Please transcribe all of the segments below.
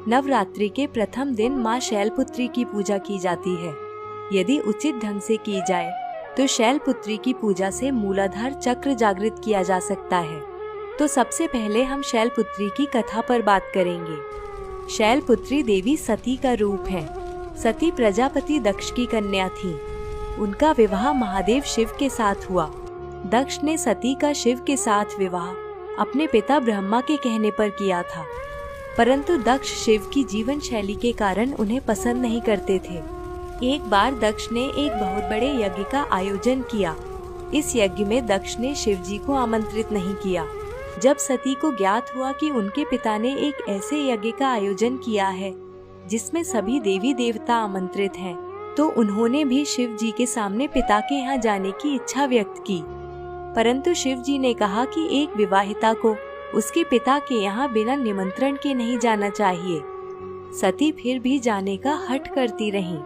नवरात्रि के प्रथम दिन माँ शैलपुत्री की पूजा की जाती है। यदि उचित ढंग से की जाए तो शैलपुत्री की पूजा से मूलाधार चक्र जागृत किया जा सकता है। तो सबसे पहले हम शैलपुत्री की कथा पर बात करेंगे। शैलपुत्री देवी सती का रूप है। सती प्रजापति दक्ष की कन्या थी। उनका विवाह महादेव शिव के साथ हुआ। दक्ष ने सती का शिव के साथ विवाह अपने पिता ब्रह्मा के कहने पर किया था, परंतु दक्ष शिव की जीवन शैली के कारण उन्हें पसंद नहीं करते थे। एक बार दक्ष ने एक बहुत बड़े यज्ञ का आयोजन किया। इस यज्ञ में दक्ष ने शिव जी को आमंत्रित नहीं किया। जब सती को ज्ञात हुआ कि उनके पिता ने एक ऐसे यज्ञ का आयोजन किया है जिसमें सभी देवी देवता आमंत्रित हैं, तो उन्होंने भी शिव जी के सामने पिता के यहाँ जाने की इच्छा व्यक्त की। परंतु शिव जी ने कहा कि एक विवाहिता को उसके पिता के यहाँ बिना निमंत्रण के नहीं जाना चाहिए। सती फिर भी जाने का हठ करती रही।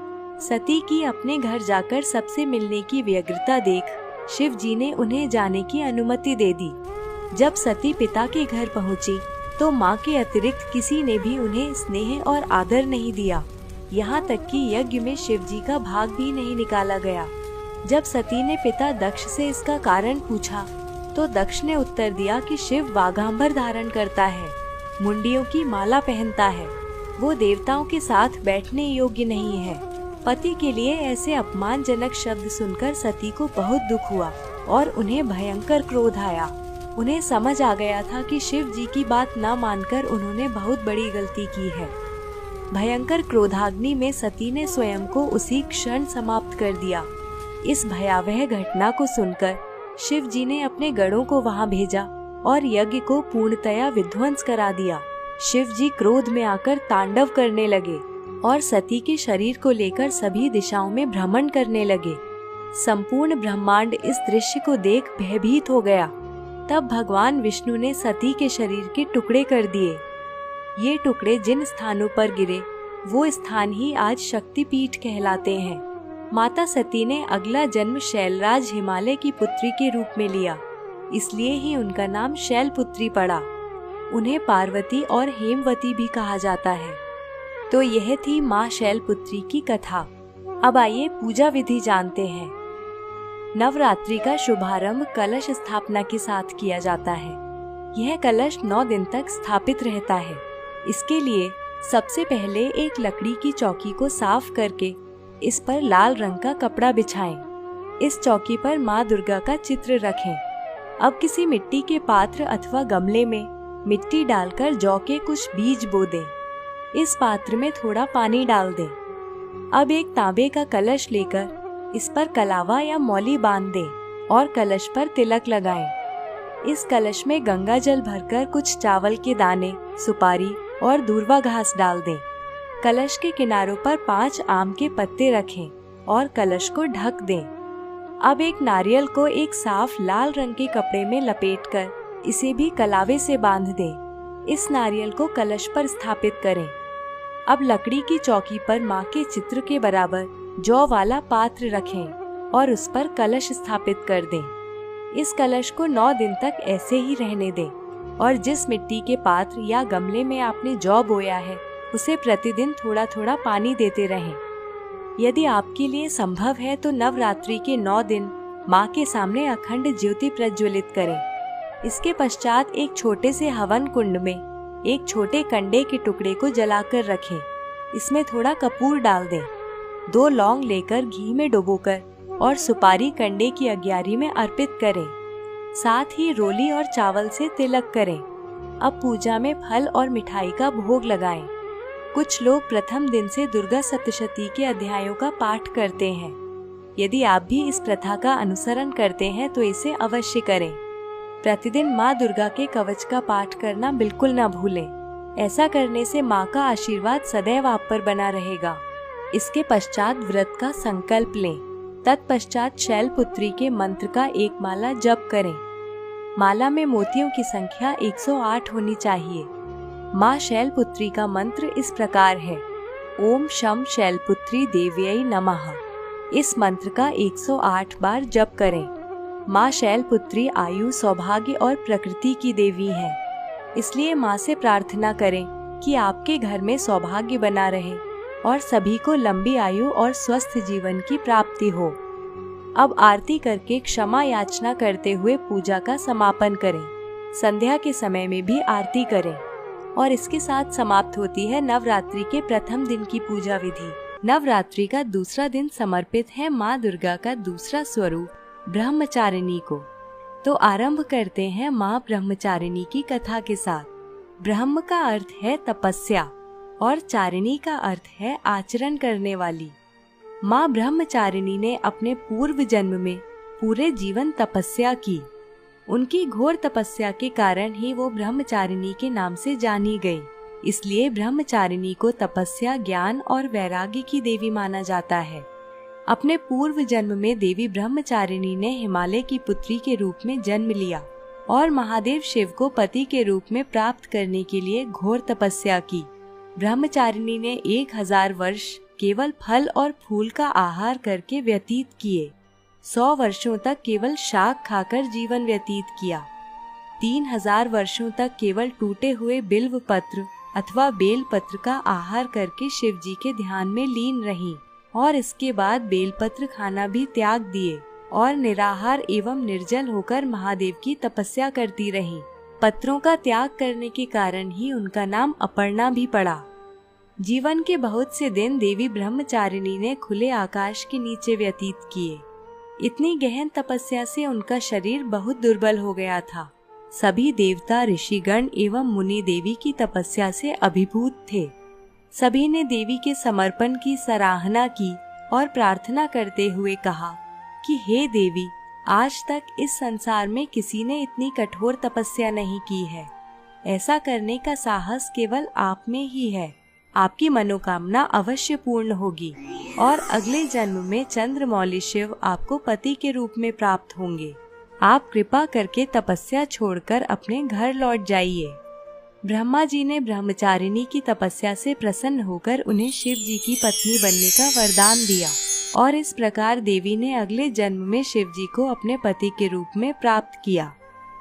सती की अपने घर जाकर सबसे मिलने की व्यग्रता देख शिव जी ने उन्हें जाने की अनुमति दे दी। जब सती पिता के घर पहुँची तो माँ के अतिरिक्त किसी ने भी उन्हें स्नेह और आदर नहीं दिया। यहाँ तक कि यज्ञ में शिव जी का भाग भी नहीं निकाला गया। जब सती ने पिता दक्ष से इसका कारण पूछा तो दक्ष ने उत्तर दिया कि शिव वाघांबर धारण करता है, मुंडियों की माला पहनता है, वो देवताओं के साथ बैठने योग्य नहीं है। पति के लिए ऐसे अपमानजनक शब्द सुनकर सती को बहुत दुख हुआ और उन्हें भयंकर क्रोध आया। उन्हें समझ आ गया था कि शिव जी की बात न मानकर उन्होंने बहुत बड़ी गलती की है। भयंकर क्रोधाग्नि में सती ने स्वयं को उसी क्षण समाप्त कर दिया। इस भयावह घटना को सुनकर शिव जी ने अपने गणों को वहां भेजा और यज्ञ को पूर्णतया विध्वंस करा दिया। शिव जी क्रोध में आकर तांडव करने लगे और सती के शरीर को लेकर सभी दिशाओं में भ्रमण करने लगे। संपूर्ण ब्रह्मांड इस दृश्य को देख भयभीत हो गया। तब भगवान विष्णु ने सती के शरीर के टुकड़े कर दिए। ये टुकड़े जिन स्थानों पर गिरे वो स्थान ही आज शक्तिपीठ कहलाते हैं। माता सती ने अगला जन्म शैलराज हिमालय की पुत्री के रूप में लिया, इसलिए ही उनका नाम शैलपुत्री पड़ा। उन्हें पार्वती और हेमवती भी कहा जाता है। तो यह थी माँ शैलपुत्री की कथा। अब आइए पूजा विधि जानते हैं। नवरात्रि का शुभारंभ कलश स्थापना के साथ किया जाता है। यह कलश 9 दिन तक स्थापित रहता है। इसके लिए सबसे पहले एक लकड़ी की चौकी को साफ करके इस पर लाल रंग का कपड़ा बिछाएं। इस चौकी पर माँ दुर्गा का चित्र रखें। अब किसी मिट्टी के पात्र अथवा गमले में मिट्टी डालकर जौ के कुछ बीज बो दें। इस पात्र में थोड़ा पानी डाल दें। अब एक तांबे का कलश लेकर इस पर कलावा या मौली बांध दें और कलश पर तिलक लगाएं। इस कलश में गंगा जल भरकर कुछ चावल के दाने, सुपारी और दूर्वा घास डाल दें। कलश के किनारों पर 5 आम के पत्ते रखें और कलश को ढक दें। अब एक नारियल को एक साफ लाल रंग के कपड़े में लपेटकर इसे भी कलावे से बांध दें। इस नारियल को कलश पर स्थापित करें। अब लकड़ी की चौकी पर माँ के चित्र के बराबर जौ वाला पात्र रखें और उस पर कलश स्थापित कर दें। इस कलश को 9 दिन तक ऐसे ही रहने दें और जिस मिट्टी के पात्र या गमले में आपने जौ बोया है उसे प्रतिदिन थोड़ा थोड़ा पानी देते रहें। यदि आपके लिए संभव है तो नवरात्रि के 9 दिन माँ के सामने अखंड ज्योति प्रज्वलित करें। इसके पश्चात एक छोटे से हवन कुंड में एक छोटे कंडे के टुकड़े को जलाकर रखें। इसमें थोड़ा कपूर डाल दें। 2 लौंग लेकर घी में डुबोकर और सुपारी कंडे की अग्यारी में अर्पित करें। साथ ही रोली और चावल से तिलक करें। अब पूजा में फल और मिठाई का भोग लगाएं। कुछ लोग प्रथम दिन से दुर्गा सप्तशती के अध्यायों का पाठ करते हैं। यदि आप भी इस प्रथा का अनुसरण करते हैं तो इसे अवश्य करें। प्रतिदिन माँ दुर्गा के कवच का पाठ करना बिल्कुल न भूलें। ऐसा करने से माँ का आशीर्वाद सदैव आप पर बना रहेगा। इसके पश्चात व्रत का संकल्प लें। तत्पश्चात शैलपुत्री के मंत्र का एक माला जप करें। माला में मोतियों की संख्या 108 होनी चाहिए। माँ शैलपुत्री का मंत्र इस प्रकार है: ओम शम शैलपुत्री देव्यै नमः। इस मंत्र का 108 बार जप करें। माँ शैलपुत्री आयु, सौभाग्य और प्रकृति की देवी हैं। इसलिए माँ से प्रार्थना करें कि आपके घर में सौभाग्य बना रहे और सभी को लंबी आयु और स्वस्थ जीवन की प्राप्ति हो। अब आरती करके क्षमा याचना करते हुए पूजा का समापन करें। संध्या के समय में भी आरती करें और इसके साथ समाप्त होती है नवरात्रि के प्रथम दिन की पूजा विधि। नवरात्रि का दूसरा दिन समर्पित है माँ दुर्गा का दूसरा स्वरूप ब्रह्मचारिणी को। तो आरंभ करते हैं माँ ब्रह्मचारिणी की कथा के साथ। ब्रह्म का अर्थ है तपस्या और चारिणी का अर्थ है आचरण करने वाली। माँ ब्रह्मचारिणी ने अपने पूर्व जन्म में पूरे जीवन तपस्या की। उनकी घोर तपस्या के कारण ही वो ब्रह्मचारिणी के नाम से जानी गई। इसलिए ब्रह्मचारिणी को तपस्या, ज्ञान और वैराग्य की देवी माना जाता है। अपने पूर्व जन्म में देवी ब्रह्मचारिणी ने हिमालय की पुत्री के रूप में जन्म लिया और महादेव शिव को पति के रूप में प्राप्त करने के लिए घोर तपस्या की। ब्रह्मचारिणी ने 1000 वर्ष केवल फल और फूल का आहार करके व्यतीत किए। 100 वर्षों तक केवल शाक खाकर जीवन व्यतीत किया। 3000 वर्षों तक केवल टूटे हुए बिल्व पत्र अथवा बेल पत्र का आहार करके शिव जी के ध्यान में लीन रहीं और इसके बाद बेलपत्र खाना भी त्याग दिए और निराहार एवं निर्जल होकर महादेव की तपस्या करती रहीं। पत्रों का त्याग करने के कारण ही उनका नाम अपर्णा भी पड़ा। जीवन के बहुत से दिन देवी ब्रह्मचारिणी ने खुले आकाश के नीचे व्यतीत किए। इतनी गहन तपस्या से उनका शरीर बहुत दुर्बल हो गया था। सभी देवता, ऋषिगण एवं मुनि देवी की तपस्या से अभिभूत थे। सभी ने देवी के समर्पण की सराहना की और प्रार्थना करते हुए कहा कि हे देवी, आज तक इस संसार में किसी ने इतनी कठोर तपस्या नहीं की है। ऐसा करने का साहस केवल आप में ही है। आपकी मनोकामना अवश्य पूर्ण होगी और अगले जन्म में चंद्रमौली शिव आपको पति के रूप में प्राप्त होंगे। आप कृपा करके तपस्या छोड़कर अपने घर लौट जाइए। ब्रह्मा जी ने ब्रह्मचारिणी की तपस्या से प्रसन्न होकर उन्हें शिव जी की पत्नी बनने का वरदान दिया और इस प्रकार देवी ने अगले जन्म में शिव जी को अपने पति के रूप में प्राप्त किया।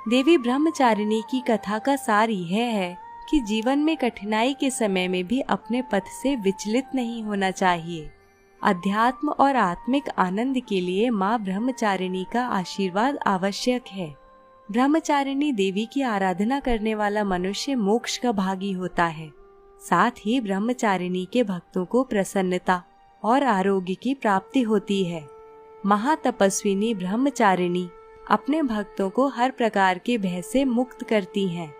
देवी ब्रह्मचारिणी की कथा का सार यह है कि जीवन में कठिनाई के समय में भी अपने पथ से विचलित नहीं होना चाहिए। अध्यात्म और आत्मिक आनंद के लिए माँ ब्रह्मचारिणी का आशीर्वाद आवश्यक है। ब्रह्मचारिणी देवी की आराधना करने वाला मनुष्य मोक्ष का भागी होता है। साथ ही ब्रह्मचारिणी के भक्तों को प्रसन्नता और आरोग्य की प्राप्ति होती है। महातपस्विनी ब्रह्मचारिणी अपने भक्तों को हर प्रकार के भय से मुक्त करती हैं।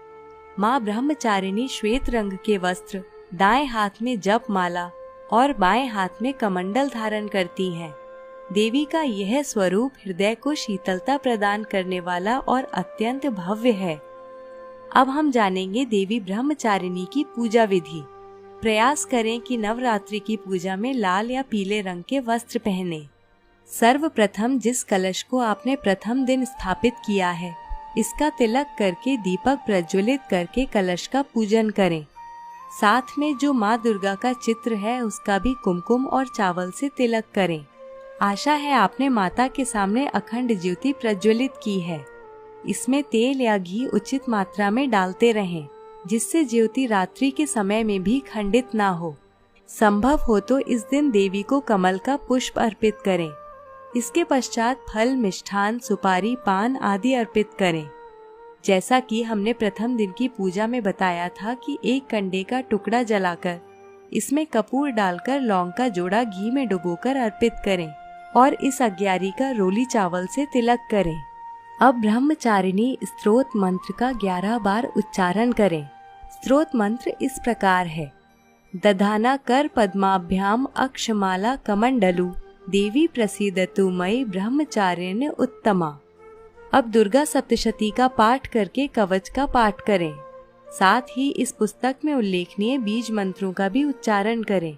माँ ब्रह्मचारिणी श्वेत रंग के वस्त्र, दाएं हाथ में जप माला और बाएं हाथ में कमंडल धारण करती हैं। देवी का यह स्वरूप हृदय को शीतलता प्रदान करने वाला और अत्यंत भव्य है। अब हम जानेंगे देवी ब्रह्मचारिणी की पूजा विधि। प्रयास करें कि नवरात्रि की पूजा में लाल या पीले रंग के वस्त्र पहने। सर्वप्रथम जिस कलश को आपने प्रथम दिन स्थापित किया है, इसका तिलक करके दीपक प्रज्वलित करके कलश का पूजन करें। साथ में जो माँ दुर्गा का चित्र है उसका भी कुमकुम और चावल से तिलक करें। आशा है आपने माता के सामने अखंड ज्योति प्रज्वलित की है। इसमें तेल या घी उचित मात्रा में डालते रहें, जिससे ज्योति रात्रि के समय में भी खंडित ना हो। संभव हो तो इस दिन देवी को कमल का पुष्प अर्पित करें। इसके पश्चात फल, मिष्ठान, सुपारी, पान आदि अर्पित करें। जैसा कि हमने प्रथम दिन की पूजा में बताया था कि एक कंडे का टुकड़ा जलाकर इसमें कपूर डालकर लौंग का जोड़ा घी में डुबोकर अर्पित करें और इस अग्यारी का रोली चावल से तिलक करें। अब ब्रह्मचारिणी स्तोत्र मंत्र का 11 बार उच्चारण करें। स्तोत्र मंत्र इस प्रकार है: दधाना कर पद्माभ्याम अक्षमाला कमंडलु देवी प्रसीदतु मयि ब्रह्मचारिण्य उत्तमा। अब दुर्गा सप्तशती का पाठ करके कवच का पाठ करें। साथ ही इस पुस्तक में उल्लेखनीय बीज मंत्रों का भी उच्चारण करें।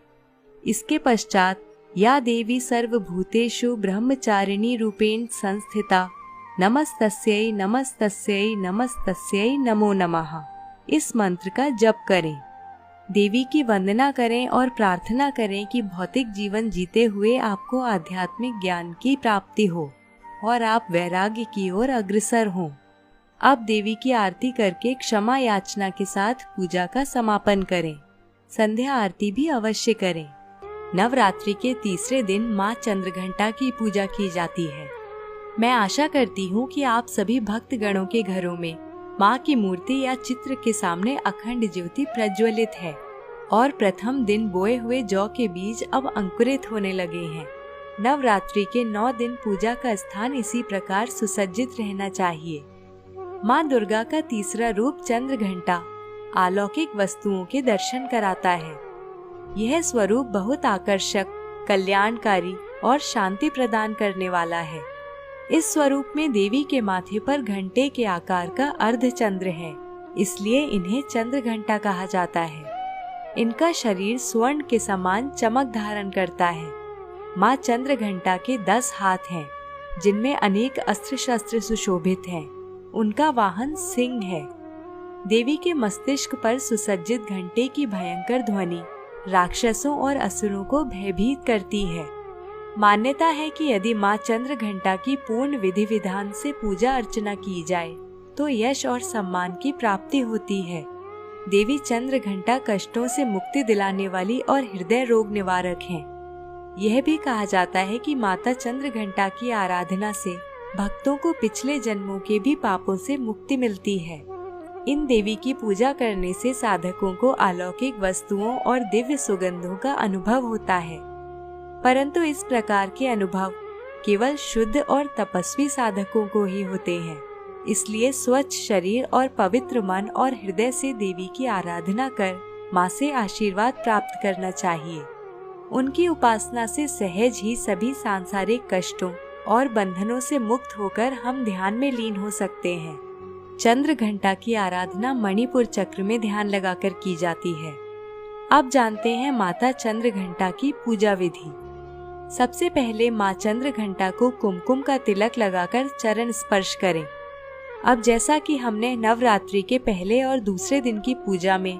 इसके पश्चात या देवी सर्वभूतेषु ब्रह्मचारिणी रूपेण संस्थिता नमस्तस्यै नमस्तस्यै नमस्तस्यै नमो नमः, इस मंत्र का जप करें। देवी की वंदना करें और प्रार्थना करें कि भौतिक जीवन जीते हुए आपको आध्यात्मिक ज्ञान की प्राप्ति हो और आप वैराग्य की ओर अग्रसर हों। अब देवी की आरती करके क्षमा याचना के साथ पूजा का समापन करें। संध्या आरती भी अवश्य करें। नवरात्रि के तीसरे दिन माँ चंद्रघंटा की पूजा की जाती है। मैं आशा करती हूँ कि आप सभी भक्तगणों के घरों में माँ की मूर्ति या चित्र के सामने अखंड ज्योति प्रज्वलित है और प्रथम दिन बोए हुए जौ के बीज अब अंकुरित होने लगे हैं। नवरात्रि के 9 दिन पूजा का स्थान इसी प्रकार सुसज्जित रहना चाहिए। माँ दुर्गा का तीसरा रूप चंद्रघंटा अलौकिक वस्तुओं के दर्शन कराता है। यह स्वरूप बहुत आकर्षक, कल्याणकारी और शांति प्रदान करने वाला है। इस स्वरूप में देवी के माथे पर घंटे के आकार का अर्धचंद्र है, इसलिए इन्हें चंद्रघंटा कहा जाता है। इनका शरीर स्वर्ण के समान चमक धारण करता है। माँ चंद्रघंटा के 10 हाथ हैं, जिनमें अनेक अस्त्र शस्त्र सुशोभित हैं। उनका वाहन सिंह है। देवी के मस्तिष्क पर सुसज्जित घंटे की भयंकर ध्वनि राक्षसों और असुरों को भयभीत करती है। मान्यता है कि यदि माँ चंद्रघंटा की पूर्ण विधि विधान से पूजा अर्चना की जाए तो यश और सम्मान की प्राप्ति होती है। देवी चंद्रघंटा कष्टों से मुक्ति दिलाने वाली और हृदय रोग निवारक हैं। यह भी कहा जाता है कि माता चंद्रघंटा की आराधना से भक्तों को पिछले जन्मों के भी पापों से मुक्ति मिलती है। इन देवी की पूजा करने से साधकों को अलौकिक वस्तुओं और दिव्य सुगंधों का अनुभव होता है, परंतु इस प्रकार के अनुभव केवल शुद्ध और तपस्वी साधकों को ही होते हैं। इसलिए स्वच्छ शरीर और पवित्र मन और हृदय से देवी की आराधना कर माँ से आशीर्वाद प्राप्त करना चाहिए। उनकी उपासना से सहज ही सभी सांसारिक कष्टों और बंधनों से मुक्त होकर हम ध्यान में लीन हो सकते हैं। चंद्रघंटा की आराधना मणिपुर चक्र में ध्यान लगाकर की जाती है। अब जानते हैं माता चंद्रघंटा की पूजा विधि। सबसे पहले माँ चंद्रघंटा को कुमकुम का तिलक लगाकर चरण स्पर्श करें। अब जैसा कि हमने नवरात्रि के पहले और दूसरे दिन की पूजा में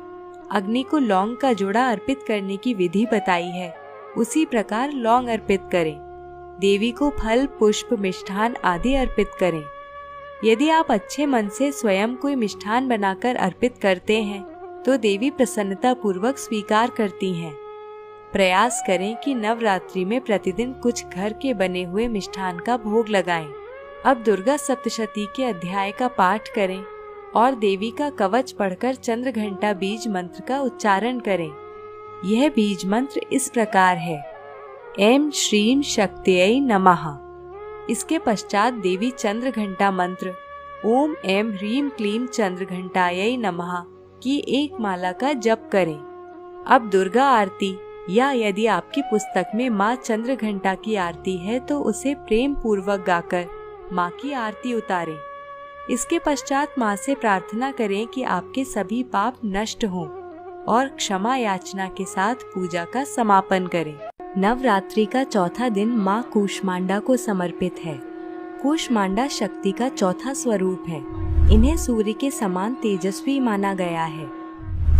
अग्नि को लौंग का जोड़ा अर्पित करने की विधि बताई है, उसी प्रकार लौंग अर्पित करें। देवी को फल, पुष्प, मिष्ठान आदि अर्पित करें। यदि आप अच्छे मन से स्वयं कोई मिष्ठान बनाकर अर्पित करते हैं तो देवी प्रसन्नता पूर्वक स्वीकार करती हैं। प्रयास करें कि नवरात्रि में प्रतिदिन कुछ घर के बने हुए मिष्ठान का भोग लगाएं। अब दुर्गा सप्तशती के अध्याय का पाठ करें और देवी का कवच पढ़कर चंद्रघंटा बीज मंत्र का उच्चारण करें। यह बीज मंत्र इस प्रकार है: ऐं श्रीं शक्त्यै नमः। इसके पश्चात देवी चंद्रघंटा मंत्र ओम ऐं ह्रीं क्लीं चंद्रघंटायै नमः की एक माला का जप करें। अब दुर्गा आरती या यदि आपकी पुस्तक में माँ चंद्रघंटा की आरती है तो उसे प्रेम पूर्वक गाकर माँ की आरती उतारें। इसके पश्चात माँ से प्रार्थना करें कि आपके सभी पाप नष्ट हों और क्षमा याचना के साथ पूजा का समापन करें। नवरात्रि का चौथा दिन माँ कूष्मांडा को समर्पित है। कूष्मांडा शक्ति का चौथा स्वरूप है। इन्हें सूर्य के समान तेजस्वी माना गया है।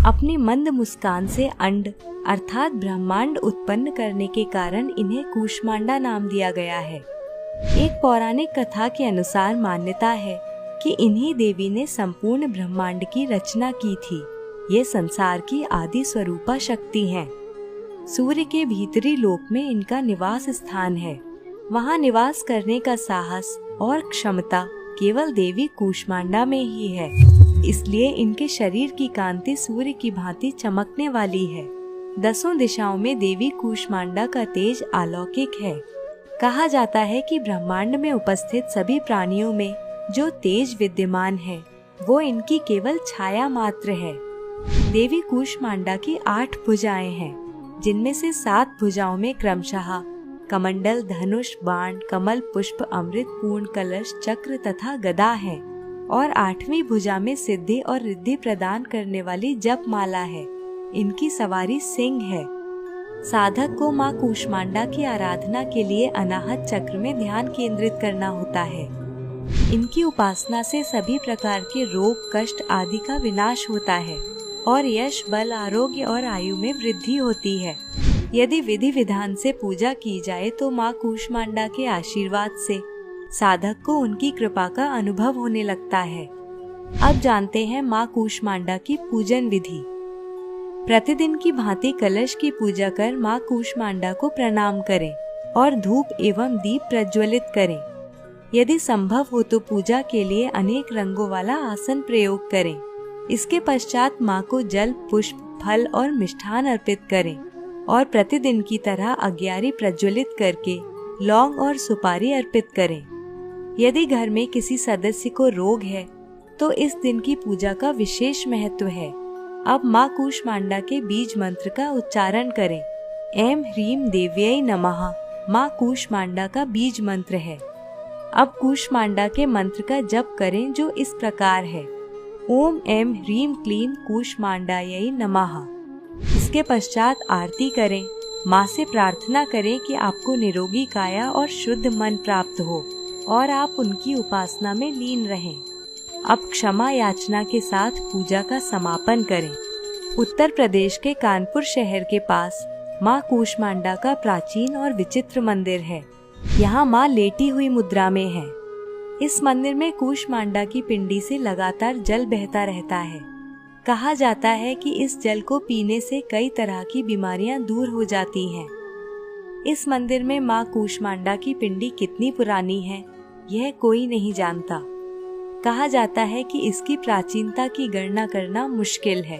अपनी मंद मुस्कान से अंड अर्थात ब्रह्मांड उत्पन्न करने के कारण इन्हें कूष्मांडा नाम दिया गया है। एक पौराणिक कथा के अनुसार मान्यता है कि इन्हीं देवी ने संपूर्ण ब्रह्मांड की रचना की थी। ये संसार की आदि स्वरूपा शक्ति हैं। सूर्य के भीतरी लोक में इनका निवास स्थान है। वहाँ निवास करने का साहस और क्षमता केवल देवी कूष्मांडा में ही है। इसलिए इनके शरीर की कांति सूर्य की भांति चमकने वाली है। 10 दिशाओं में देवी कूष्मांडा का तेज अलौकिक है। कहा जाता है कि ब्रह्मांड में उपस्थित सभी प्राणियों में जो तेज विद्यमान है वो इनकी केवल छाया मात्र है। देवी कूष्मांडा की 8 भुजाएं हैं, जिनमें से 7 भुजाओं में क्रमशः कमंडल, धनुष, बाण, कमल, पुष्प, अमृत, पूर्ण कलश, चक्र तथा गदा है और 8वीं भुजा में सिद्धि और रिद्धि प्रदान करने वाली जप माला है। इनकी सवारी सिंह है। साधक को माँ कूष्मांडा की आराधना के लिए अनाहत चक्र में ध्यान केंद्रित करना होता है। इनकी उपासना से सभी प्रकार के रोग, कष्ट आदि का विनाश होता है और यश, बल, आरोग्य और आयु में वृद्धि होती है। यदि विधि विधान से पूजा की जाए तो माँ कूष्मांडा के आशीर्वाद से साधक को उनकी कृपा का अनुभव होने लगता है। अब जानते हैं माँ कूष्मांडा की पूजन विधि। प्रतिदिन की भांति कलश की पूजा कर माँ कूष्मांडा को प्रणाम करें और धूप एवं दीप प्रज्वलित करें। यदि संभव हो तो पूजा के लिए अनेक रंगों वाला आसन प्रयोग करें। इसके पश्चात माँ को जल, पुष्प, फल और मिष्ठान अर्पित करें और प्रतिदिन की तरह अग्यारी प्रज्वलित करके लौंग और सुपारी अर्पित करें। यदि घर में किसी सदस्य को रोग है तो इस दिन की पूजा का विशेष महत्व है। अब माँ कूष्मांडा के बीज मंत्र का उच्चारण करें। ऐं ह्रीं देव्यै नमः माँ कूष्मांडा का बीज मंत्र है। अब कूष्मांडा के मंत्र का जप करें जो इस प्रकार है। ओम ऐं ह्रीं क्लीं कूष्मांडायै नमः। इसके पश्चात आरती करें। माँ से प्रार्थना करें कि आपको निरोगी काया और शुद्ध मन प्राप्त हो और आप उनकी उपासना में लीन रहें। अब क्षमा याचना के साथ पूजा का समापन करें। उत्तर प्रदेश के कानपुर शहर के पास माँ कूष्मांडा का प्राचीन और विचित्र मंदिर है। यहाँ माँ लेटी हुई मुद्रा में है। इस मंदिर में कूष्मांडा की पिंडी से लगातार जल बहता रहता है। कहा जाता है कि इस जल को पीने से कई तरह की बीमारियां दूर हो जाती हैं। इस मंदिर में माँ कूष्मांडा की पिंडी कितनी पुरानी है यह कोई नहीं जानता। कहा जाता है कि इसकी प्राचीनता की गणना करना मुश्किल है।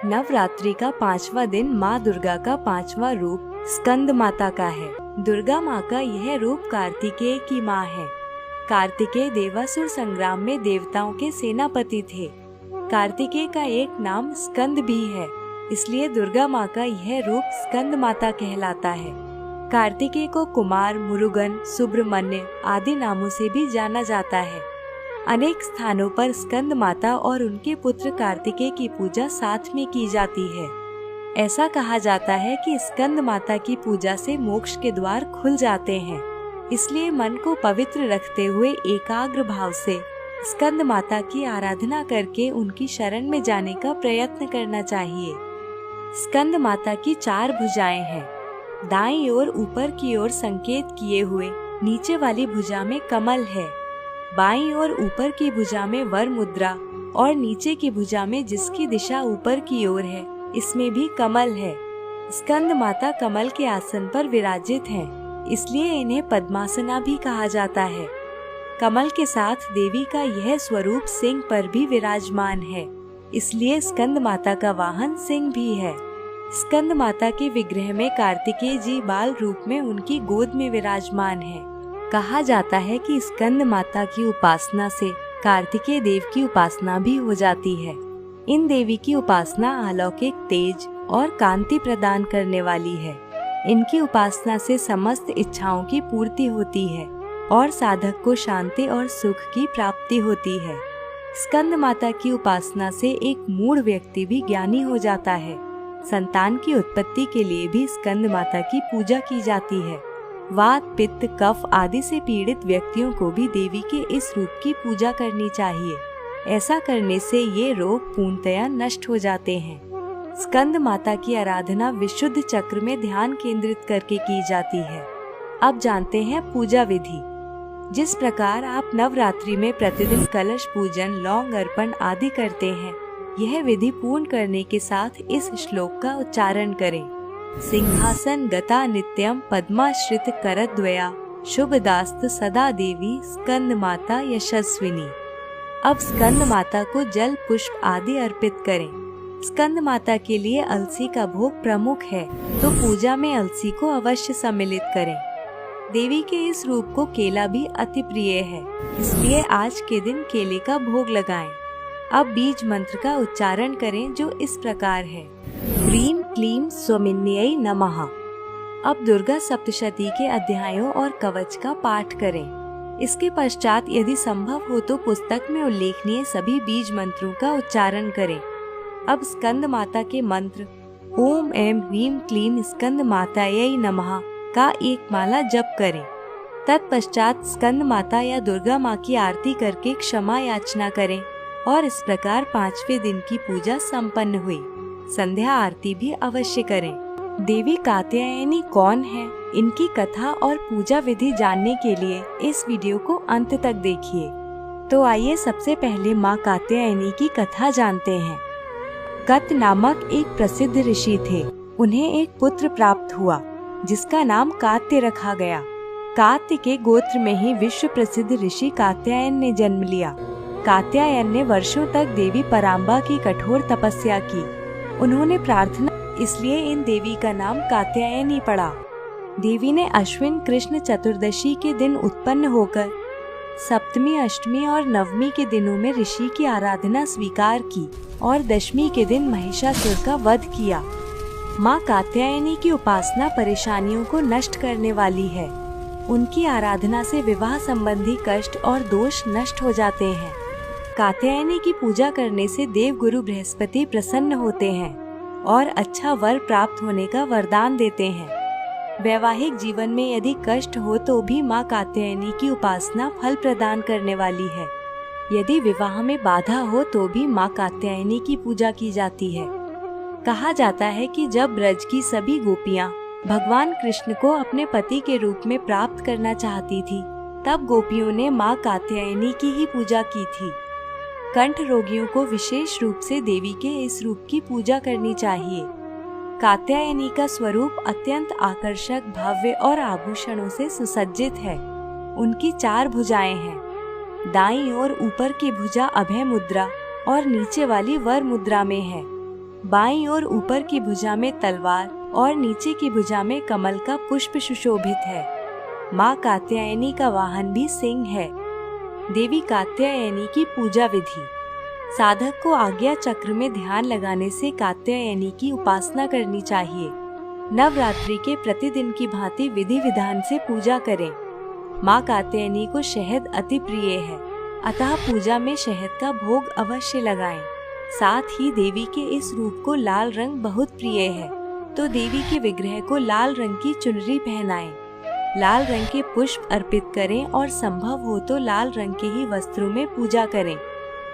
नवरात्रि का 5वां दिन माँ दुर्गा का 5वां रूप स्कंद माता का है। दुर्गा माँ का यह रूप कार्तिकेय की माँ है। कार्तिकेय देवासुर संग्राम में देवताओं के सेनापति थे। कार्तिकेय का एक नाम स्कंद भी है, इसलिए दुर्गा माँ का यह रूप स्कंद माता कहलाता है। कार्तिकेय को कुमार, मुरुगन, सुब्रमण्य आदि नामों से भी जाना जाता है। अनेक स्थानों पर स्कंद माता और उनके पुत्र कार्तिकेय की पूजा साथ में की जाती है। ऐसा कहा जाता है कि स्कंद माता की पूजा से मोक्ष के द्वार खुल जाते हैं, इसलिए मन को पवित्र रखते हुए एकाग्र भाव से स्कंद माता की आराधना करके उनकी शरण में जाने का प्रयत्न करना चाहिए। स्कंद माता की 4 भुजाएं हैं। दाईं ओर ऊपर की ओर संकेत किए हुए नीचे वाली भुजा में कमल है। बाईं ओर ऊपर की भुजा में वर मुद्रा और नीचे की भुजा में जिसकी दिशा ऊपर की ओर है इसमें भी कमल है। स्कंद माता कमल के आसन पर विराजित हैं, इसलिए इन्हें पद्मासना भी कहा जाता है। कमल के साथ देवी का यह स्वरूप सिंह पर भी विराजमान है, इसलिए स्कंद माता का वाहन सिंह भी है। स्कंद माता के विग्रह में कार्तिकेय जी बाल रूप में उनकी गोद में विराजमान है। कहा जाता है कि स्कंद माता की उपासना से कार्तिकेय देव की उपासना भी हो जाती है। इन देवी की उपासना अलौकिक तेज और कांति प्रदान करने वाली है। इनकी उपासना से समस्त इच्छाओं की पूर्ति होती है और साधक को शांति और सुख की प्राप्ति होती है। स्कंद माता की उपासना से एक मूढ़ व्यक्ति भी ज्ञानी हो जाता है। संतान की उत्पत्ति के लिए भी स्कंद माता की पूजा की जाती है। वात, पित्त, कफ आदि से पीड़ित व्यक्तियों को भी देवी के इस रूप की पूजा करनी चाहिए। ऐसा करने से ये रोग पूर्णतया नष्ट हो जाते हैं। स्कंद माता की आराधना विशुद्ध चक्र में ध्यान केंद्रित करके की जाती है। अब जानते हैं पूजा विधि। जिस प्रकार आप नवरात्रि में प्रतिदिन कलश पूजन, लौंग अर्पण आदि करते हैं, यह विधि पूर्ण करने के साथ इस श्लोक का उच्चारण करें। सिंहासन गता नित्यम पद्माश्रित करद्वया शुभदास्त सदा देवी स्कंद माता यशस्विनी। अब स्कंद माता को जल, पुष्प आदि अर्पित करें। स्कंद माता के लिए अलसी का भोग प्रमुख है, तो पूजा में अलसी को अवश्य सम्मिलित करें। देवी के इस रूप को केला भी अति प्रिय है, इसलिए आज के दिन केले का भोग लगाएं। अब बीज मंत्र का उच्चारण करें जो इस प्रकार है। ह्रीं क्लीं स्वमिन्यै नमः। अब दुर्गा सप्तशती के अध्यायों और कवच का पाठ करें। इसके पश्चात यदि संभव हो तो पुस्तक में उल्लेखनीय सभी बीज मंत्रों का उच्चारण करें। अब स्कंद माता के मंत्र ओम ऐं ह्रीं क्लीं स्कंद मातायै नमः का एक माला जप करें। तत्पश्चात स्कंद माता या दुर्गा माँ की आरती करके क्षमा याचना करें और इस प्रकार 5वें दिन की पूजा संपन्न हुई। संध्या आरती भी अवश्य करें। देवी कात्यायनी कौन है, इनकी कथा और पूजा विधि जानने के लिए इस वीडियो को अंत तक देखिए। तो आइए सबसे पहले माँ कात्यायनी की कथा जानते हैं। कत नामक एक प्रसिद्ध ऋषि थे। उन्हें एक पुत्र प्राप्त हुआ जिसका नाम कात्य रखा गया। कात्य के गोत्र में ही विश्व प्रसिद्ध ऋषि कात्यायन ने जन्म लिया। कात्यायन ने वर्षों तक देवी पराम्बा की कठोर तपस्या की। उन्होंने प्रार्थना, इसलिए इन देवी का नाम कात्यायनी पड़ा। देवी ने अश्विन कृष्ण चतुर्दशी के दिन उत्पन्न होकर सप्तमी, अष्टमी और नवमी के दिनों में ऋषि की आराधना स्वीकार की और दशमी के दिन महिषासुर का वध किया। माँ कात्यायनी की उपासना परेशानियों को नष्ट करने वाली है। उनकी आराधना से विवाह संबंधी कष्ट और दोष नष्ट हो जाते हैं। कात्यायनी की पूजा करने से देव गुरु बृहस्पति प्रसन्न होते हैं और अच्छा वर प्राप्त होने का वरदान देते हैं। वैवाहिक जीवन में यदि कष्ट हो तो भी माँ कात्यायनी की उपासना फल प्रदान करने वाली है। यदि विवाह में बाधा हो तो भी माँ कात्यायनी की पूजा की जाती है। कहा जाता है कि जब ब्रज की सभी गोपियाँ भगवान कृष्ण को अपने पति के रूप में प्राप्त करना चाहती थी, तब गोपियों ने माँ कात्यायनी की ही पूजा की थी। कंठ रोगियों को विशेष रूप से देवी के इस रूप की पूजा करनी चाहिए। कात्यायनी का स्वरूप अत्यंत आकर्षक, भव्य और आभूषणों से सुसज्जित है। उनकी 4 भुजाएं हैं। दाईं ओर ऊपर की भुजा अभय मुद्रा और नीचे वाली वर मुद्रा में है। बाईं ओर ऊपर की भुजा में तलवार और नीचे की भुजा में कमल का पुष्प सुशोभित है। माँ कात्यायनी का वाहन भी सिंह है। देवी कात्यायनी की पूजा विधि। साधक को आज्ञा चक्र में ध्यान लगाने से कात्यायनी की उपासना करनी चाहिए। नवरात्रि के प्रतिदिन की भांति विधि विधान से पूजा करें। माँ कात्यायनी को शहद अति प्रिय है, अतः पूजा में शहद का भोग अवश्य लगाएं। साथ ही देवी के इस रूप को लाल रंग बहुत प्रिय है, तो देवी के विग्रह को लाल रंग की चुनरी पहनाएं। लाल रंग के पुष्प अर्पित करें और संभव हो तो लाल रंग के ही वस्त्रों में पूजा करें।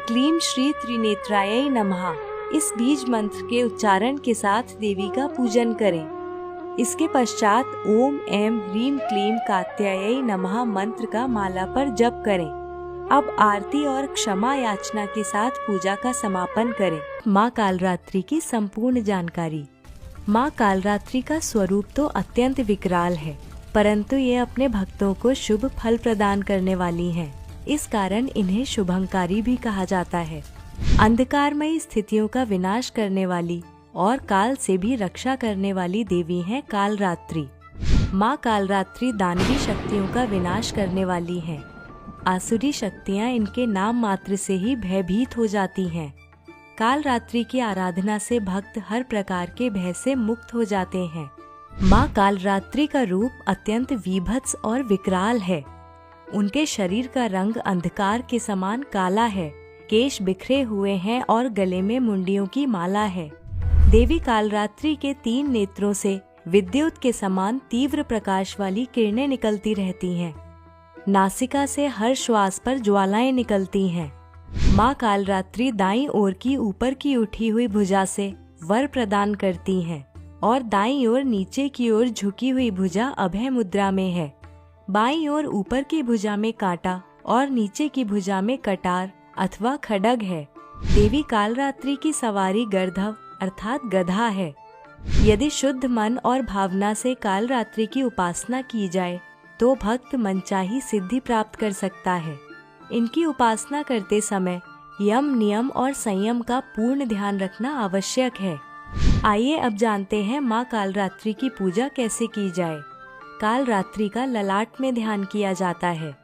क्लीम श्री त्रिनेत्रायै नमः इस बीज मंत्र के उच्चारण के साथ देवी का पूजन करें। इसके पश्चात ओम ऐं ह्रीं क्लीं कात्यायै नमः मंत्र का माला पर जप करें। अब आरती और क्षमा याचना के साथ पूजा का समापन करें। माँ कालरात्रि की संपूर्ण जानकारी। माँ कालरात्रि का स्वरूप तो अत्यंत विकराल है, परंतु ये अपने भक्तों को शुभ फल प्रदान करने वाली हैं। इस कारण इन्हें शुभंकारी भी कहा जाता है। अंधकारमयी स्थितियों का विनाश करने वाली और काल से भी रक्षा करने वाली देवी हैं कालरात्रि। माँ कालरात्रि दानवी शक्तियों का विनाश करने वाली हैं। आसुरी शक्तियाँ इनके नाम मात्र से ही भयभीत हो जाती हैं। कालरात्रि की आराधना से भक्त हर प्रकार के भय से मुक्त हो जाते हैं। माँ कालरात्रि का रूप अत्यंत विभत्स और विकराल है। उनके शरीर का रंग अंधकार के समान काला है, केश बिखरे हुए हैं और गले में मुंडियों की माला है। देवी कालरात्रि के 3 नेत्रों से विद्युत के समान तीव्र प्रकाश वाली किरणें निकलती रहती हैं। नासिका से हर श्वास पर ज्वालाएं निकलती हैं। माँ कालरात्रि दाईं ओर की ऊपर की उठी हुई भुजा से वर प्रदान करती हैं और दाईं ओर नीचे की ओर झुकी हुई भुजा अभय मुद्रा में है। बाईं ओर ऊपर की भुजा में कांटा और नीचे की भुजा में कटार अथवा खड्ग है। देवी कालरात्रि की सवारी गर्धव अर्थात गधा है। यदि शुद्ध मन और भावना से कालरात्रि की उपासना की जाए तो भक्त मनचाही सिद्धि प्राप्त कर सकता है। इनकी उपासना करते समय यम, नियम और संयम का पूर्ण ध्यान रखना आवश्यक है। आइए अब जानते हैं माँ कालरात्रि की पूजा कैसे की जाए। कालरात्रि का ललाट में ध्यान किया जाता है।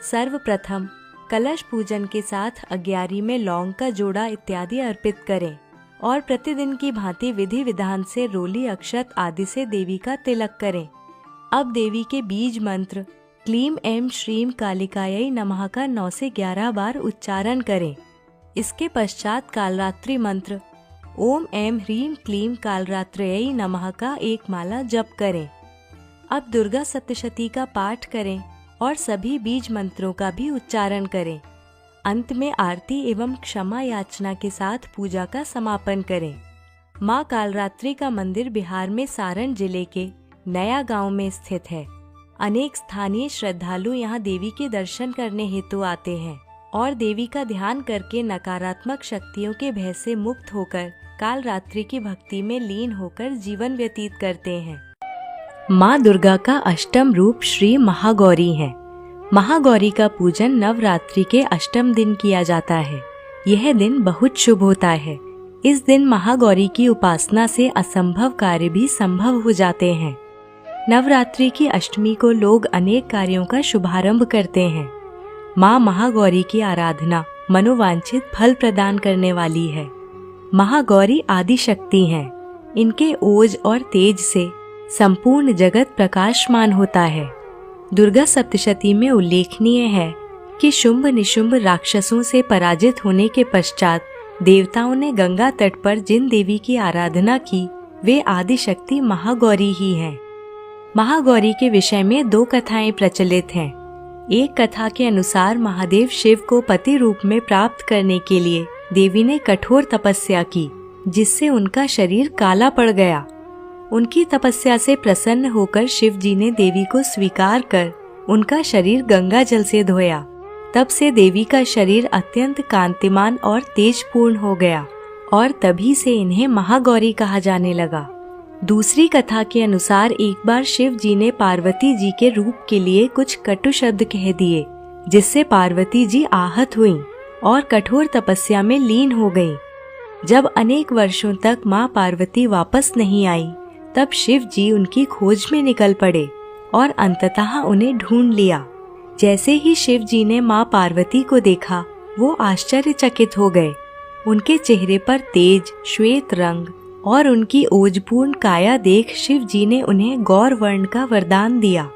सर्वप्रथम कलश पूजन के साथ अग्यारी में लौंग का जोड़ा इत्यादि अर्पित करें और प्रतिदिन की भांति विधि विधान से रोली, अक्षत आदि से देवी का तिलक करें। अब देवी के बीज मंत्र क्लीम ऐं श्रीं कालिकायै नमः का 9 से 11 बार उच्चारण करें। इसके पश्चात कालरात्रि मंत्र ओम ऐं ह्रीं क्लीं कालरात्रयै नमः का 1 माला जप करें। अब दुर्गा सप्तशती का पाठ करें और सभी बीज मंत्रों का भी उच्चारण करें। अंत में आरती एवं क्षमा याचना के साथ पूजा का समापन करें। माँ कालरात्रि का मंदिर बिहार में सारण जिले के नया गांव में स्थित है। अनेक स्थानीय श्रद्धालु यहाँ देवी के दर्शन करने हेतु आते हैं। और देवी का ध्यान करके नकारात्मक शक्तियों के भय से मुक्त होकर काल रात्रि की भक्ति में लीन होकर जीवन व्यतीत करते हैं। माँ दुर्गा का अष्टम रूप श्री महागौरी है। महागौरी का पूजन नवरात्रि के अष्टम दिन किया जाता है। यह दिन बहुत शुभ होता है। इस दिन महागौरी की उपासना से असंभव कार्य भी संभव हो जाते हैं। नवरात्रि की अष्टमी को लोग अनेक कार्यों का शुभारंभ करते हैं। माँ महागौरी की आराधना मनोवांछित फल प्रदान करने वाली है। महागौरी आदि शक्ति हैं। इनके ओज और तेज से संपूर्ण जगत प्रकाशमान होता है। दुर्गा सप्तशती में उल्लेखनीय है कि शुंभ निशुंभ राक्षसों से पराजित होने के पश्चात देवताओं ने गंगा तट पर जिन देवी की आराधना की वे आदि शक्ति महागौरी ही हैं। महागौरी के विषय में 2 कथाएं प्रचलित हैं। एक कथा के अनुसार महादेव शिव को पति रूप में प्राप्त करने के लिए देवी ने कठोर तपस्या की, जिससे उनका शरीर काला पड़ गया। उनकी तपस्या से प्रसन्न होकर शिव जी ने देवी को स्वीकार कर उनका शरीर गंगा जल से धोया। तब से देवी का शरीर अत्यंत कांतिमान और तेजपूर्ण हो गया और तभी से इन्हें महागौरी कहा जाने लगा। दूसरी कथा के अनुसार एक बार शिव जी ने पार्वती जी के रूप के लिए कुछ कटु शब्द कह दिए, जिससे पार्वती जी आहत हुईं और कठोर तपस्या में लीन हो गईं। जब अनेक वर्षों तक माँ पार्वती वापस नहीं आई, तब शिव जी उनकी खोज में निकल पड़े और अंततः उन्हें ढूंढ लिया। जैसे ही शिव जी ने माँ पार्वती को देखा, वो आश्चर्यचकित हो गए। उनके चेहरे पर तेज श्वेत रंग और उनकी ओजपूर्ण काया देख शिव जी ने उन्हें गौर वर्ण का वरदान दिया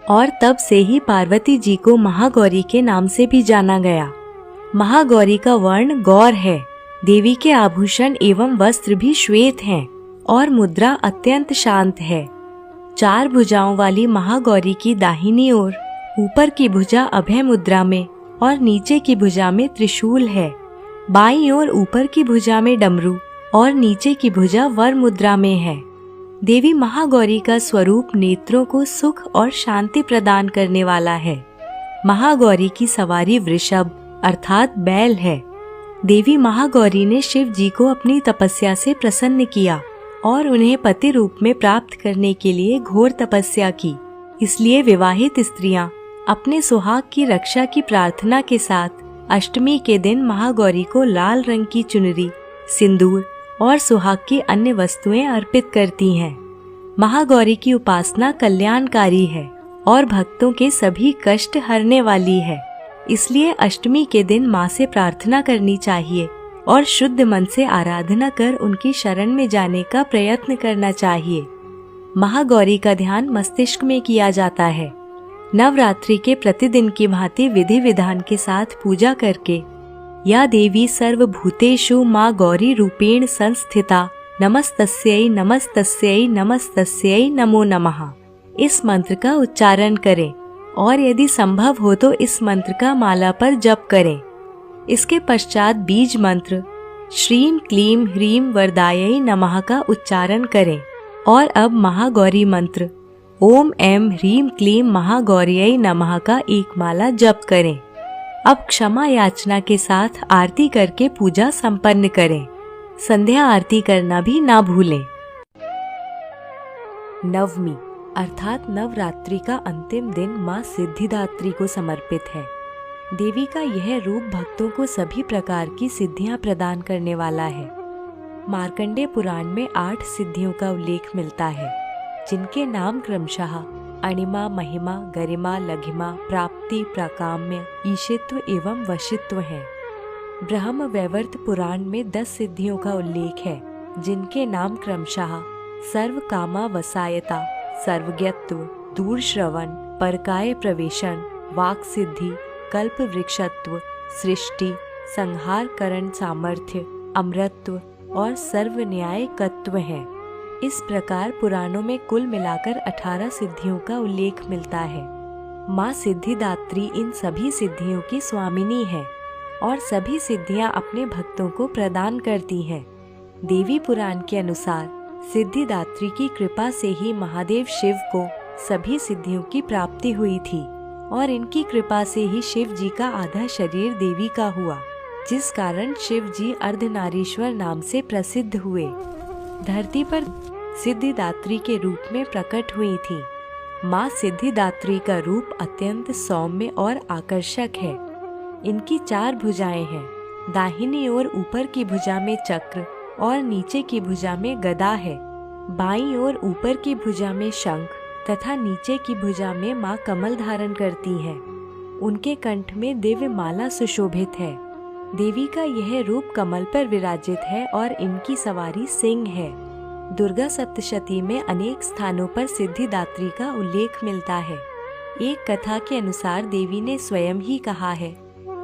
और तब से ही पार्वती जी को महागौरी के नाम से भी जाना गया। महागौरी का वर्ण गौर है। देवी के आभूषण एवं वस्त्र भी श्वेत हैं और मुद्रा अत्यंत शांत है। 4 भुजाओं वाली महागौरी की दाहिनी ओर ऊपर की भुजा अभय मुद्रा में और नीचे की भुजा में त्रिशूल है। बाईं ओर ऊपर की भुजा में डमरू और नीचे की भुजा वर मुद्रा में है। देवी महागौरी का स्वरूप नेत्रों को सुख और शांति प्रदान करने वाला है। महागौरी की सवारी वृषभ अर्थात बैल है। देवी महागौरी ने शिव जी को अपनी तपस्या से प्रसन्न किया और उन्हें पति रूप में प्राप्त करने के लिए घोर तपस्या की। इसलिए विवाहित स्त्रियां अपने सुहाग की रक्षा की प्रार्थना के साथ अष्टमी के दिन महागौरी को लाल रंग की चुनरी, सिंदूर और सुहाग की अन्य वस्तुएं अर्पित करती हैं। महागौरी की उपासना कल्याणकारी है और भक्तों के सभी कष्ट हरने वाली है। इसलिए अष्टमी के दिन माँ से प्रार्थना करनी चाहिए और शुद्ध मन से आराधना कर उनकी शरण में जाने का प्रयत्न करना चाहिए। महागौरी का ध्यान मस्तिष्क में किया जाता है। नवरात्रि के प्रतिदिन की भांति विधि विधान के साथ पूजा करके या देवी सर्वभूतेषु माँ गौरी रूपेण संस्थिता नमस्तस्यै नमस्तस्यै नमस्तस्यै नमो नमः इस मंत्र का उच्चारण करें और यदि संभव हो तो इस मंत्र का माला पर जप करें। इसके पश्चात बीज मंत्र श्रीम क्लीम ह्रीम वरदायै नमः का उच्चारण करें और अब महागौरी मंत्र ओम ऐं ह्रीम क्लीम महागौर्यै नमः का एक माला जप करें। अब क्षमा याचना के साथ आरती करके पूजा संपन्न करें। संध्या आरती करना भी ना भूलें। नवमी अर्थात नवरात्रि का अंतिम दिन माँ सिद्धिदात्री को समर्पित है। देवी का यह रूप भक्तों को सभी प्रकार की सिद्धियां प्रदान करने वाला है। मार्कंडेय पुराण में 8 सिद्धियों का उल्लेख मिलता है, जिनके नाम क्रमशः अणिमा, महिमा, गरिमा, लघिमा, प्राप्ति, प्राकाम्य, ईशित्व एवं वशित्व है। ब्रह्म वैवर्त पुराण में 10 सिद्धियों का उल्लेख है, जिनके नाम क्रमशः सर्व कामा वसायता, सर्वज्ञत्व, दूर श्रवण, परकाय प्रवेशन, वाक सिद्धि, कल्प वृक्षत्व, सृष्टि, संहार करण सामर्थ्य, अमरत्व और सर्व न्यायकत्व है। इस प्रकार पुराणों में कुल मिलाकर 18 सिद्धियों का उल्लेख मिलता है। माँ सिद्धिदात्री इन सभी सिद्धियों की स्वामिनी है और सभी सिद्धियां अपने भक्तों को प्रदान करती हैं। देवी पुराण के अनुसार सिद्धिदात्री की कृपा से ही महादेव शिव को सभी सिद्धियों की प्राप्ति हुई थी और इनकी कृपा से ही शिव जी का आधा शरीर देवी का हुआ, जिस कारण शिव जी अर्धनारीश्वर नाम से प्रसिद्ध हुए। धरती पर सिद्धिदात्री के रूप में प्रकट हुई थी। माँ सिद्धिदात्री का रूप अत्यंत सौम्य और आकर्षक है। इनकी 4 भुजाएं हैं। दाहिनी ओर ऊपर की भुजा में चक्र और नीचे की भुजा में गदा है। बाईं ओर ऊपर की भुजा में शंख तथा नीचे की भुजा में माँ कमल धारण करती हैं। उनके कंठ में दिव्य माला सुशोभित है। देवी का यह रूप कमल पर विराजित है और इनकी सवारी सिंह है। दुर्गा सप्तशती में अनेक स्थानों पर सिद्धिदात्री का उल्लेख मिलता है। एक कथा के अनुसार देवी ने स्वयं ही कहा है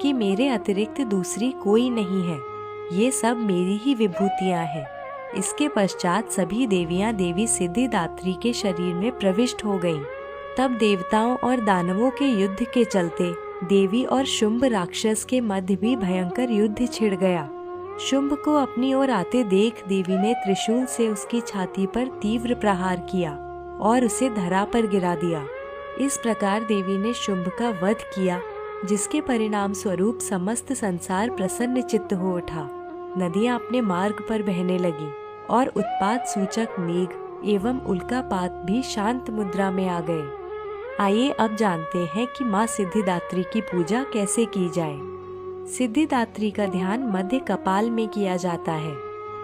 कि मेरे अतिरिक्त दूसरी कोई नहीं है, ये सब मेरी ही विभूतियाँ हैं। इसके पश्चात सभी देवियाँ देवी सिद्धिदात्री के शरीर में प्रविष्ट हो गईं। तब देवताओं और दानवों के युद्ध के चलते देवी और शुंभ राक्षस के मध्य भी भयंकर युद्ध छिड़ गया। शुंभ को अपनी ओर आते देख देवी ने त्रिशूल से उसकी छाती पर तीव्र प्रहार किया और उसे धरा पर गिरा दिया। इस प्रकार देवी ने शुंभ का वध किया, जिसके परिणाम स्वरूप समस्त संसार प्रसन्न चित्त हो उठा। नदियां अपने मार्ग पर बहने लगी और उत्पात सूचक मेघ एवं उल्कापात भी शांत मुद्रा में आ गए। आइए अब जानते हैं कि माँ सिद्धिदात्री की पूजा कैसे की जाए। सिद्धिदात्री का ध्यान मध्य कपाल में किया जाता है।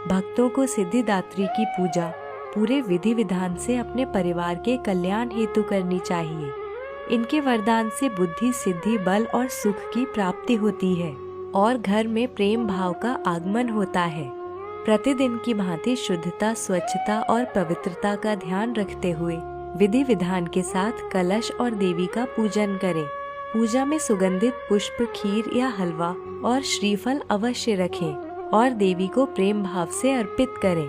भक्तों को सिद्धिदात्री की पूजा पूरे विधि विधान से अपने परिवार के कल्याण हेतु करनी चाहिए। इनके वरदान से बुद्धि, सिद्धि, बल और सुख की प्राप्ति होती है और घर में प्रेम भाव का आगमन होता है। प्रतिदिन की भांति शुद्धता, स्वच्छता और पवित्रता का ध्यान रखते हुए विधि विधान के साथ कलश और देवी का पूजन करें। पूजा में सुगंधित पुष्प, खीर या हलवा और श्रीफल अवश्य रखें और देवी को प्रेम भाव से अर्पित करें।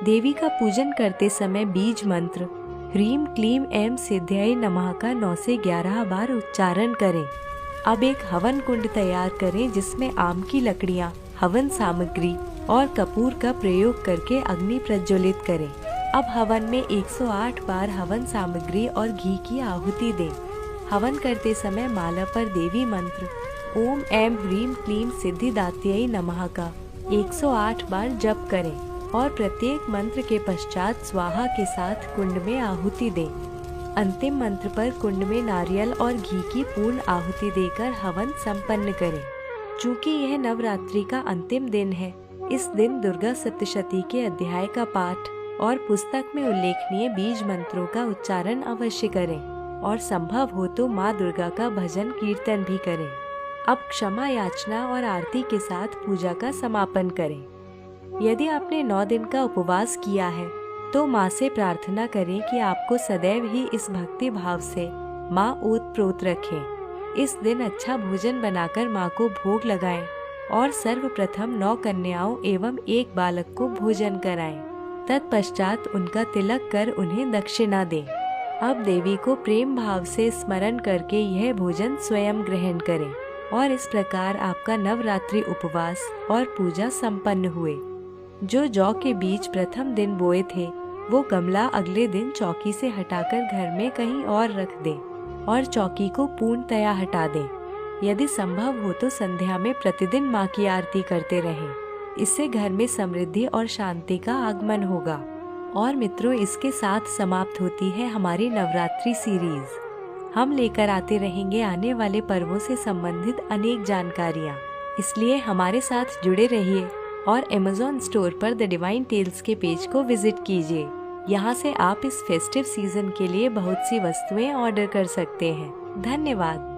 देवी का पूजन करते समय बीज मंत्र ह्रीम क्लीम ऐं सिद्ध्यै नमः का 9 से 11 बार उच्चारण करें। अब एक हवन कुंड तैयार करें, जिसमें आम की लकड़ियां, हवन सामग्री और कपूर का प्रयोग करके अग्नि प्रज्वलित करें। अब हवन में 108 बार हवन सामग्री और घी की आहुति दें। हवन करते समय माला पर देवी मंत्र ओम ऐं ह्रीम क्लीम सिद्धिदात्यै नमः का 108 बार जप करें और प्रत्येक मंत्र के पश्चात स्वाहा के साथ कुंड में आहुति दें। अंतिम मंत्र पर कुंड में नारियल और घी की पूर्ण आहुति देकर हवन संपन्न करें। चूँकि यह नवरात्रि का अंतिम दिन है, इस दिन दुर्गा सप्तशती के अध्याय का पाठ और पुस्तक में उल्लेखनीय बीज मंत्रों का उच्चारण अवश्य करें और संभव हो तो माँ दुर्गा का भजन कीर्तन भी करें। अब क्षमा याचना और आरती के साथ पूजा का समापन करें। यदि आपने 9 दिन का उपवास किया है तो माँ से प्रार्थना करें कि आपको सदैव ही इस भक्ति भाव से माँ ओतप्रोत रखें। इस दिन अच्छा भोजन बनाकर माँ को भोग लगाएं और सर्वप्रथम 9 कन्याओं एवं 1 बालक को भोजन कराएं। तत्पश्चात उनका तिलक कर उन्हें दक्षिणा दें। अब देवी को प्रेम भाव से स्मरण करके यह भोजन स्वयं ग्रहण करें और इस प्रकार आपका नवरात्रि उपवास और पूजा संपन्न हुए। जो जौ के बीज प्रथम दिन बोए थे, वो गमला अगले दिन चौकी से हटाकर घर में कहीं और रख दें और चौकी को पूर्णतया हटा दें। यदि संभव हो तो संध्या में प्रतिदिन माँ की आरती करते रहें। इससे घर में समृद्धि और शांति का आगमन होगा। और मित्रों, इसके साथ समाप्त होती है हमारी नवरात्रि सीरीज। हम लेकर आते रहेंगे आने वाले पर्वों से संबंधित अनेक जानकारियाँ। इसलिए हमारे साथ जुड़े रहिए और Amazon स्टोर पर द डिवाइन टेल्स के पेज को विजिट कीजिए। यहाँ से आप इस फेस्टिव सीजन के लिए बहुत सी वस्तुएं ऑर्डर कर सकते हैं। धन्यवाद।